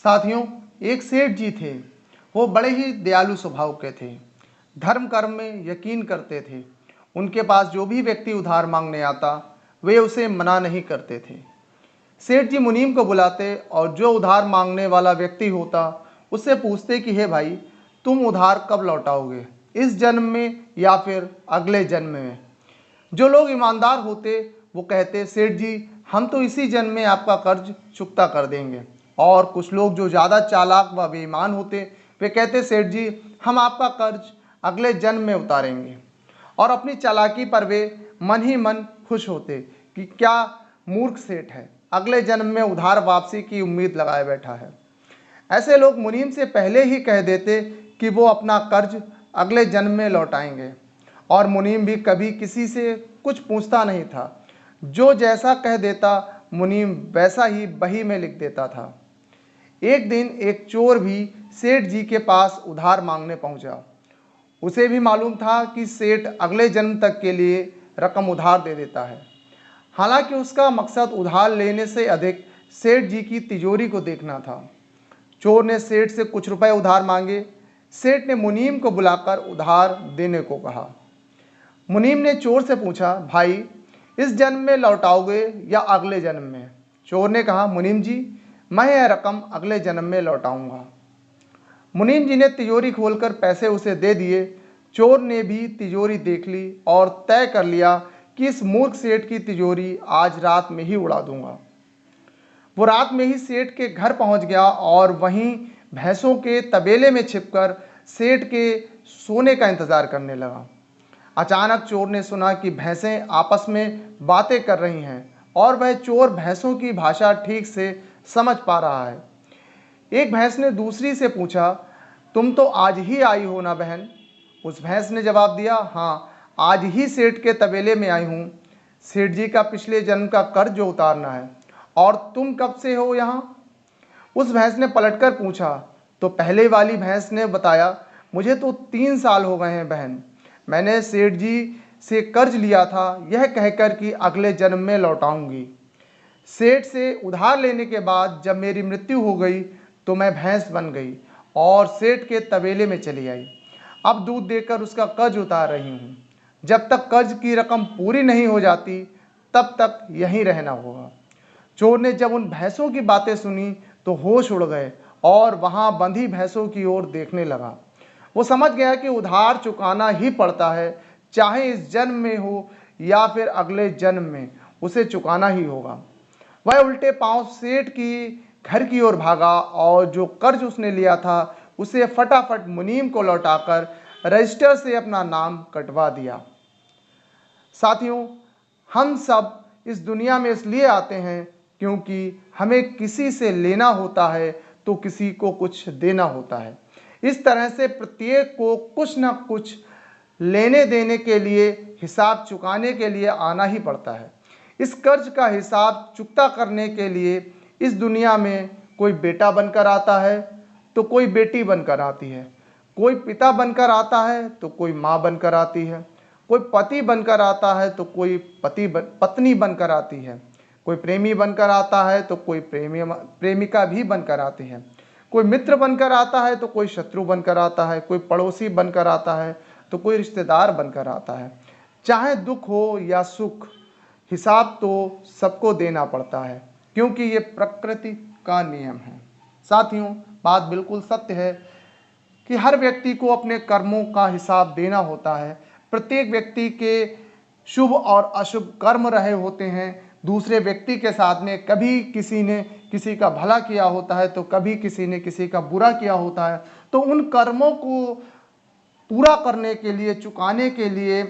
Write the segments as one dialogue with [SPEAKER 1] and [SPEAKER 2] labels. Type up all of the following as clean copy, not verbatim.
[SPEAKER 1] साथियों, एक सेठ जी थे। वो बड़े ही दयालु स्वभाव के थे। धर्म कर्म में यकीन करते थे। उनके पास जो भी व्यक्ति उधार मांगने आता वे उसे मना नहीं करते थे। सेठ जी मुनीम को बुलाते और जो उधार मांगने वाला व्यक्ति होता उससे पूछते कि हे भाई, तुम उधार कब लौटाओगे, इस जन्म में या फिर अगले जन्म में। जो लोग ईमानदार होते वो कहते, सेठ जी हम तो इसी जन्म में आपका कर्ज चुकता कर देंगे। और कुछ लोग जो ज़्यादा चालाक व बेईमान होते वे कहते, सेठ जी हम आपका कर्ज अगले जन्म में उतारेंगे। और अपनी चालाकी पर वे मन ही मन खुश होते कि क्या मूर्ख सेठ है, अगले जन्म में उधार वापसी की उम्मीद लगाए बैठा है। ऐसे लोग मुनीम से पहले ही कह देते कि वो अपना कर्ज अगले जन्म में लौटाएंगे। और मुनीम भी कभी किसी से कुछ पूछता नहीं था। जो जैसा कह देता मुनीम वैसा ही बही में लिख देता था। एक दिन एक चोर भी सेठ जी के पास उधार मांगने पहुंचा। उसे भी मालूम था कि सेठ अगले जन्म तक के लिए रकम उधार दे देता है। हालांकि उसका मकसद उधार लेने से अधिक सेठ जी की तिजोरी को देखना था। चोर ने सेठ से कुछ रुपए उधार मांगे। सेठ ने मुनीम को बुलाकर उधार देने को कहा। मुनीम ने चोर से पूछा, भाई इस जन्म में लौटाओगे या अगले जन्म में? चोर ने कहा, मुनीम जी मैं यह रकम अगले जन्म में लौटाऊंगा। मुनीम जी ने तिजोरी खोलकर पैसे उसे दे दिए। चोर ने भी तिजोरी देख ली और तय कर लिया कि इस मूर्ख सेठ की तिजोरी आज रात में ही उड़ा दूंगा। वो रात में ही सेठ के घर पहुंच गया और वहीं भैंसों के तबेले में छिपकर सेठ के सोने का इंतजार करने लगा। अचानक चोर ने सुना कि भैंसें आपस में बातें कर रही हैं और वह चोर भैंसों की भाषा ठीक से समझ पा रहा है। एक भैंस ने दूसरी से पूछा, तुम तो आज ही आई हो ना बहन? उस भैंस ने जवाब दिया, हाँ आज ही सेठ के तबेले में आई हूँ। सेठ जी का पिछले जन्म का कर्ज उतारना है। और तुम कब से हो यहाँ? उस भैंस ने पलटकर पूछा। तो पहले वाली भैंस ने बताया, मुझे तो 3 साल हो गए हैं बहन। मैंने सेठ जी से कर्ज लिया था यह कहकर कि अगले जन्म में लौटाऊंगी। सेठ से उधार लेने के बाद जब मेरी मृत्यु हो गई तो मैं भैंस बन गई और सेठ के तबेले में चली आई। अब दूध देकर उसका कर्ज उतार रही हूँ। जब तक कर्ज की रकम पूरी नहीं हो जाती तब तक यहीं रहना होगा। चोर ने जब उन भैंसों की बातें सुनी तो होश उड़ गए और वहां बंधी भैंसों की ओर देखने लगा। वो समझ गया कि उधार चुकाना ही पड़ता है, चाहे इस जन्म में हो या फिर अगले जन्म में उसे चुकाना ही होगा। वह उल्टे पांव सेठ की घर की ओर भागा और जो कर्ज उसने लिया था उसे फटाफट मुनीम को लौटाकर रजिस्टर से अपना नाम कटवा दिया। साथियों, हम सब इस दुनिया में इसलिए आते हैं क्योंकि हमें किसी से लेना होता है तो किसी को कुछ देना होता है। इस तरह से प्रत्येक को कुछ ना कुछ लेने देने के लिए, हिसाब चुकाने के लिए आना ही पड़ता है। इस कर्ज का हिसाब चुकता करने के लिए इस दुनिया में कोई बेटा बनकर आता है तो कोई बेटी बनकर आती है, कोई पिता बनकर आता है तो कोई माँ बनकर आती है, कोई पति बनकर आता है तो कोई पत्नी बनकर आती है, कोई प्रेमी बनकर आता है तो कोई प्रेमिका भी बनकर आती है, कोई मित्र बनकर आता है तो कोई शत्रु बनकर आता है, कोई पड़ोसी बनकर आता है तो कोई रिश्तेदार बनकर आता है। चाहे दुख हो या सुख, हिसाब तो सबको देना पड़ता है क्योंकि ये प्रकृति का नियम है। साथियों, बात बिल्कुल सत्य है कि हर व्यक्ति को अपने कर्मों का हिसाब देना होता है। प्रत्येक व्यक्ति के शुभ और अशुभ कर्म रहे होते हैं। दूसरे व्यक्ति के साथ में कभी किसी ने किसी का भला किया होता है तो कभी किसी ने किसी का बुरा किया होता है। तो उन कर्मों को पूरा करने के लिए, चुकाने के लिए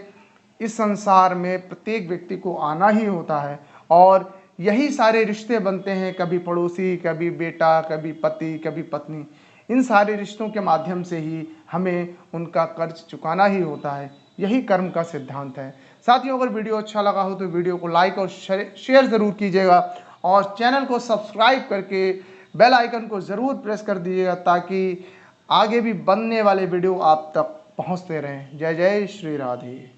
[SPEAKER 1] इस संसार में प्रत्येक व्यक्ति को आना ही होता है। और यही सारे रिश्ते बनते हैं, कभी पड़ोसी, कभी बेटा, कभी पति, कभी पत्नी। इन सारे रिश्तों के माध्यम से ही हमें उनका कर्ज चुकाना ही होता है। यही कर्म का सिद्धांत है। साथियों, अगर वीडियो अच्छा लगा हो तो वीडियो को लाइक और शेयर ज़रूर कीजिएगा और चैनल को सब्सक्राइब करके बेल आइकन को ज़रूर प्रेस कर दीजिएगा ताकि आगे भी बनने वाले वीडियो आप तक पहुंचते रहें। जय जय श्री राधे।